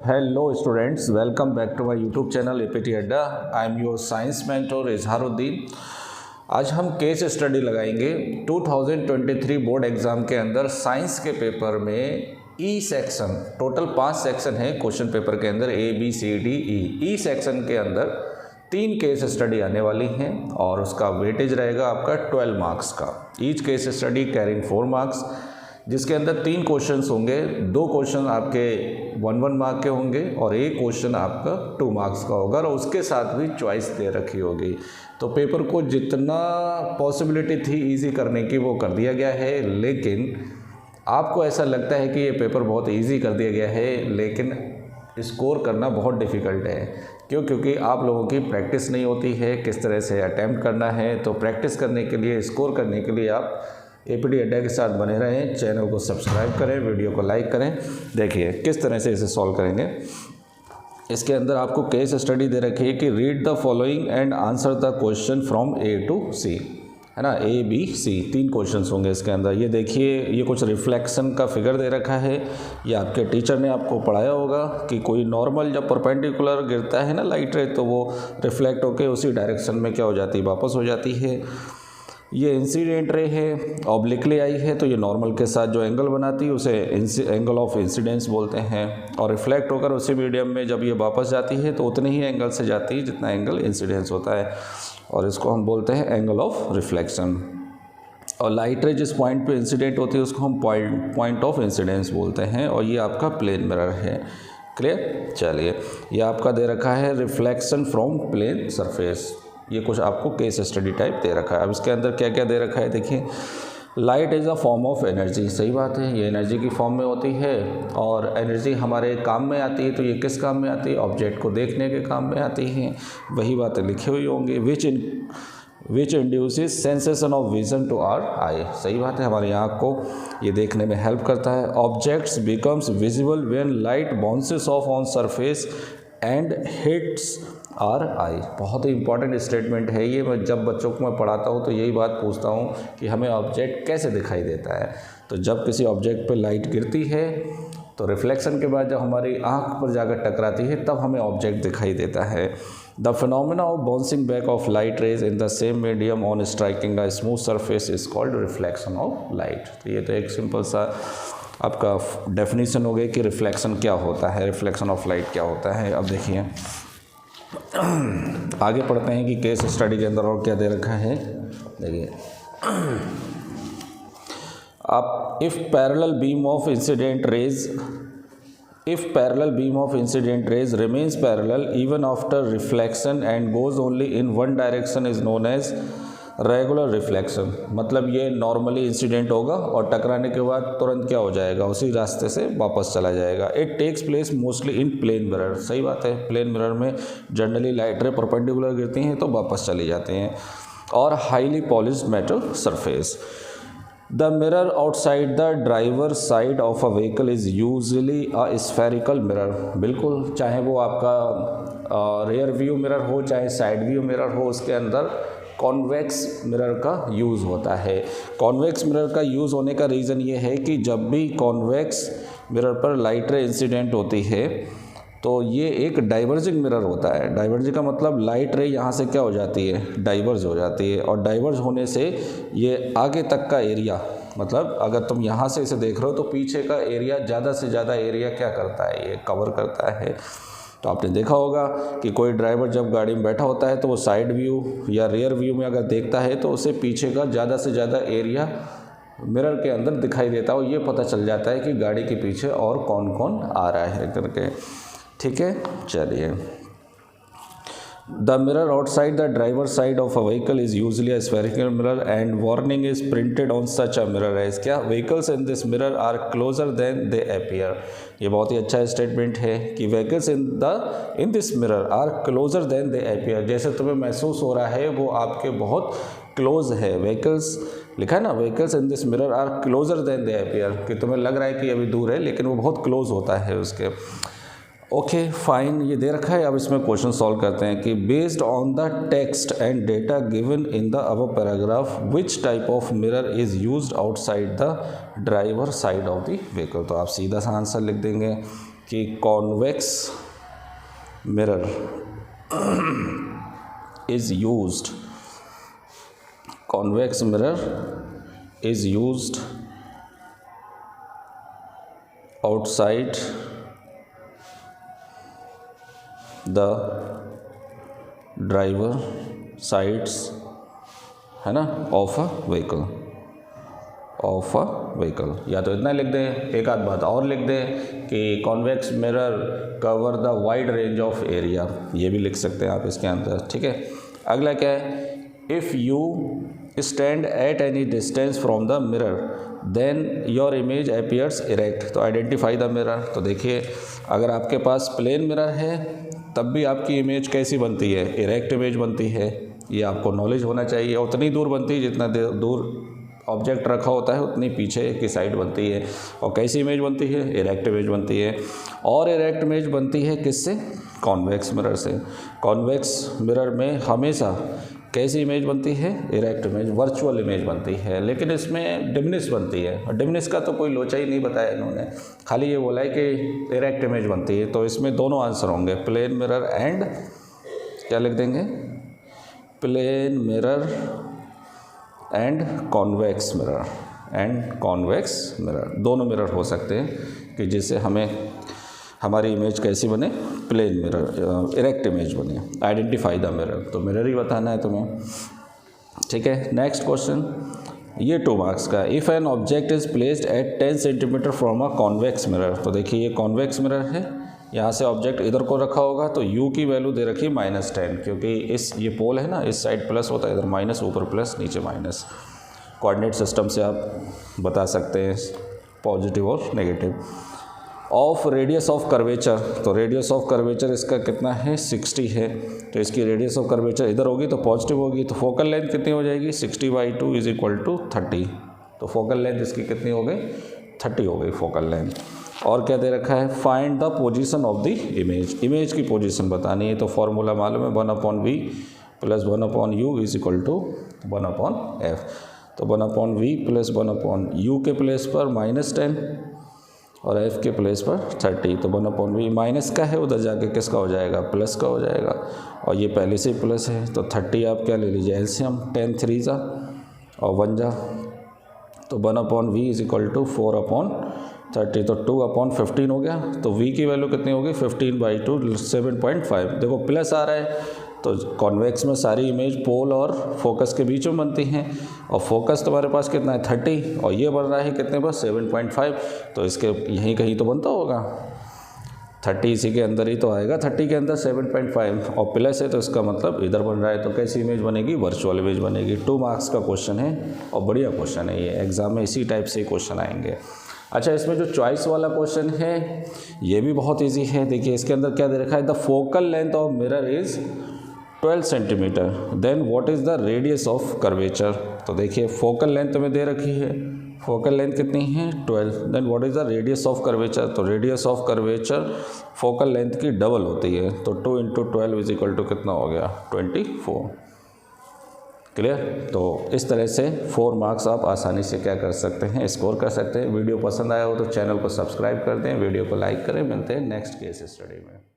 Hello students, welcome back to my YouTube channel APT Adda. I am your science mentor Izharuddin. आज हम case study लगाएंगे 2023 board exam के अंदर science के paper में ई सेक्शन। टोटल 5 सेक्शन है क्वेश्चन पेपर के अंदर, ABCDE। ई सेक्शन के अंदर 3 केस स्टडी आने वाली हैं और उसका वेटेज रहेगा आपका 12 मार्क्स का। Each case study carrying 4 marks, जिसके अंदर 3 क्वेश्चंस होंगे। 2 क्वेश्चन आपके 1 मार्क के होंगे और एक क्वेश्चन आपका 2 मार्क्स का होगा और उसके साथ भी चॉइस दे रखी होगी। तो पेपर को जितना पॉसिबिलिटी थी इजी करने की वो कर दिया गया है, लेकिन आपको ऐसा लगता है कि ये पेपर बहुत इजी कर दिया गया है, लेकिन स्कोर करना बहुत डिफ़िकल्ट है। क्योंकि आप लोगों की प्रैक्टिस नहीं होती है किस तरह से अटैम्प्ट करना है। तो प्रैक्टिस करने के लिए, स्कोर करने के लिए आप एपीटी अड्डा के साथ बने रहें। चैनल को सब्सक्राइब करें, वीडियो को लाइक करें। देखिए किस तरह से इसे सॉल्व करेंगे। इसके अंदर आपको केस स्टडी दे रखी है कि read the following and answer the question from A to C, है ना। ABC 3 क्वेश्चंस होंगे इसके अंदर। ये देखिए, ये कुछ रिफ्लेक्शन का फिगर दे रखा है। ये आपके टीचर ने आपको पढ़ाया होगा कि कोई नॉर्मल जब परपेंडिकुलर गिरता है ना लाइट रे, तो वो रिफ्लेक्ट होकर उसी डायरेक्शन में क्या हो जाती है, वापस हो जाती है। ये इंसिडेंट रे है, ऑब्लिकली आई है, तो ये नॉर्मल के साथ जो एंगल बनाती है उसे एंगल ऑफ इंसिडेंस बोलते हैं। और रिफ्लेक्ट होकर उसी मीडियम में जब ये वापस जाती है तो उतने ही एंगल से जाती है जितना एंगल इंसिडेंस होता है, और इसको हम बोलते हैं एंगल ऑफ रिफ्लेक्शन। और लाइट रे जिस पॉइंट पे इंसिडेंट होती है उसको हम पॉइंट ऑफ इंसिडेंस बोलते हैं। और ये आपका प्लेन मिरर है। क्लियर। चलिए, ये आपका दे रखा है रिफ्लेक्शन फ्रॉम प्लेन सरफेस। ये कुछ आपको केस स्टडी टाइप दे रखा है। अब इसके अंदर क्या क्या दे रखा है देखिए। Light is a form of energy. सही बात है, ये एनर्जी की फॉर्म में होती है और एनर्जी हमारे काम में आती है। तो ये किस काम में आती है? ऑब्जेक्ट को देखने के काम में आती है। वही बातें लिखी हुई होंगी। Which induces sensation of vision to our eye. सही बात है, हमारी आँख को ये देखने में हेल्प करता है। Objects becomes visible when light bounces of on surface and hits are आई। बहुत ही इंपॉर्टेंट स्टेटमेंट है ये। मैं जब बच्चों को मैं पढ़ाता हूँ तो यही बात पूछता हूँ कि हमें ऑब्जेक्ट कैसे दिखाई देता है। तो जब किसी ऑब्जेक्ट पे लाइट गिरती है तो रिफ्लेक्शन के बाद जब हमारी आँख पर जाकर टकराती है तब हमें ऑब्जेक्ट दिखाई देता है। The phenomena of bouncing back of light rays in the same medium on striking a smooth surface is called reflection of light. तो ये तो एक सिंपल सा आपका डेफिनेशन हो गया कि रिफ्लेक्शन क्या होता है, रिफ्लेक्शन ऑफ लाइट क्या होता है। अब देखिए आगे पढ़ते हैं कि केस स्टडी के अंदर और क्या दे रखा है। देखिए, आप if parallel beam of incident rays remains parallel even after reflection and goes only in one direction is known as regular reflection. मतलब ये नॉर्मली इंसिडेंट होगा और टकराने के बाद तुरंत क्या हो जाएगा, उसी रास्ते से वापस चला जाएगा। It takes place mostly in plane mirror. सही बात है, प्लेन मिरर में जनरली लाइट रे परपेंडिकुलर गिरती हैं तो वापस चली जाती हैं। और highly polished metal surface. The mirror outside the driver side of a vehicle is usually a spherical mirror. बिल्कुल, चाहे वो आपका रियर व्यू मिरर हो चाहे साइड व्यू मिरर हो, उसके अंदर कॉन्वेक्स मिरर का यूज़ होता है। कॉन्वेक्स मिरर का यूज़ होने का रीज़न ये है कि जब भी कॉन्वेक्स मिरर पर लाइट रे इंसिडेंट होती है तो ये एक डाइवर्जिंग मिरर होता है। डाइवर्जिंग का मतलब लाइट रे यहाँ से क्या हो जाती है, डाइवर्ज हो जाती है। और डाइवर्ज होने से ये आगे तक का एरिया, मतलब अगर तुम यहाँ से इसे देख रहे हो तो पीछे का एरिया, ज़्यादा से ज़्यादा एरिया क्या करता है, ये कवर करता है। तो आपने देखा होगा कि कोई ड्राइवर जब गाड़ी में बैठा होता है तो वो साइड व्यू या रियर व्यू में अगर देखता है तो उसे पीछे का ज़्यादा से ज़्यादा एरिया मिरर के अंदर दिखाई देता है और ये पता चल जाता है कि गाड़ी के पीछे और कौन कौन आ रहा है करके। ठीक है, चलिए। The mirror outside the driver side of a vehicle is usually a spherical mirror and warning is printed on such a mirror as. क्या? Vehicles in this mirror are closer than they appear. ये बहुत ही अच्छा statement है कि vehicles in this mirror are closer than they appear. जैसे तुम्हें महसूस हो रहा है वो आपके बहुत क्लोज है। व्हीकल्स लिखा है ना, vehicles in this mirror are closer than they appear, कि तुम्हें लग रहा है कि अभी दूर है लेकिन वो बहुत क्लोज होता है उसके। ओके फाइन, ये दे रखा है। अब इसमें क्वेश्चन सॉल्व करते हैं कि based on the text and data given in the above paragraph which type of mirror is used outside the driver side of the vehicle. तो आप सीधा सा आंसर लिख देंगे कि convex mirror is used, convex mirror is used outside the driver sides, है ना, of a vehicle, of a vehicle. या तो इतना लिख दें, एक आध बात और लिख दें कि convex mirror cover the wide range of area, ये भी लिख सकते हैं आप इसके अंदर, ठीक है। अगला क्या है, if you stand at any distance from the mirror then your image appears erect, तो आइडेंटिफाई द मिरर। तो देखिए, अगर आपके पास प्लेन मिरर है तब भी आपकी इमेज कैसी बनती है, इरेक्ट इमेज बनती है। ये आपको नॉलेज होना चाहिए। उतनी दूर बनती है जितना दूर ऑब्जेक्ट रखा होता है उतनी पीछे की साइड बनती है। और कैसी इमेज बनती है, इरेक्ट इमेज बनती है। और इरेक्ट इमेज बनती है किससे, कॉन्वेक्स मिरर से। कॉन्वेक्स मिरर में हमेशा कैसी इमेज बनती है, इरेक्ट इमेज, वर्चुअल इमेज बनती है। लेकिन इसमें डिमनिश बनती है, और डिमनिश का तो कोई लोचा ही नहीं बताया इन्होंने, खाली ये बोला है कि इरेक्ट इमेज बनती है। तो इसमें दोनों आंसर होंगे, प्लेन मिरर एंड, क्या लिख देंगे, plane mirror and convex mirror, and convex mirror, दोनों मिरर हो सकते हैं कि जिससे हमें हमारी इमेज कैसी बने, प्लेन मिरर, इरेक्ट इमेज बने। आइडेंटिफाई द मिरर, तो मिरर ही बताना है तुम्हें, ठीक है। नेक्स्ट क्वेश्चन, ये 2 मार्क्स का, if an object is placed at 10 centimetre from a convex mirror, तो देखिए ये कॉन्वेक्स मिरर है, यहाँ से ऑब्जेक्ट इधर को रखा होगा तो u की वैल्यू दे रखी है -10, क्योंकि ये पोल है ना, इस साइड प्लस होता है, इधर माइनस, ऊपर प्लस, नीचे माइनस। कोऑर्डिनेट सिस्टम से आप बता सकते हैं पॉजिटिव और negative. Of radius of curvature, तो रेडियस ऑफ कर्वेचर इसका कितना है, 60 है। तो इसकी रेडियस ऑफ कर्वेचर इधर होगी तो पॉजिटिव होगी, तो फोकल लेंथ कितनी हो जाएगी, 60/2 = 30। तो फोकल लेंथ इसकी कितनी हो गई, 30 हो गई फोकल लेंथ। और क्या दे रखा है, find the position of the image, image की पोजीशन बतानी है। तो फॉर्मूला मालूम है, 1/v + 1/u = 1/f। तो 1/v + 1/u के प्लेस पर -10 और f के प्लेस पर 30। तो 1/v माइनस का है, उधर जाके किसका हो जाएगा, प्लस का हो जाएगा। और ये पहले से ही प्लस है, तो 30 आप क्या ले लीजिए एलसीएम, 10 3 जा और 1 जा, तो 1/v = 4/30, तो 2/15 हो गया। तो v की वैल्यू कितनी होगी, 15/2 7.5। देखो प्लस आ रहा है, तो कॉन्वेक्स में सारी इमेज पोल और फोकस के बीच में बनती हैं, और फोकस तुम्हारे पास कितना है 30, और ये बन रहा है कितने पर 7.5, तो इसके यहीं कहीं तो बनता होगा 30, इसी के अंदर ही तो आएगा, 30 के अंदर 7.5 और प्लस है, तो इसका मतलब इधर बन रहा है। तो कैसी इमेज बनेगी, वर्चुअल इमेज बनेगी। 2 मार्क्स का क्वेश्चन है और बढ़िया क्वेश्चन है, ये एग्जाम में इसी टाइप से क्वेश्चन आएंगे। अच्छा, इसमें जो चॉइस वाला क्वेश्चन है ये भी बहुत ईजी है। देखिए इसके अंदर क्या दे रखा है, the focal length of mirror is 12 centimetre, then what is the radius of curvature. तो देखिए फोकल लेंथ में दे रखी है, फोकल लेंथ कितनी है 12, then what is the radius of curvature. तो radius of curvature focal length की डबल होती है, तो 2 × 12 = कितना हो गया, 24। क्लियर। तो इस तरह से 4 मार्क्स आप आसानी से क्या कर सकते हैं, स्कोर कर सकते हैं। वीडियो पसंद आया हो तो चैनल को सब्सक्राइब कर दें, वीडियो को लाइक करें। मिलते हैं नेक्स्ट केस स्टडी में।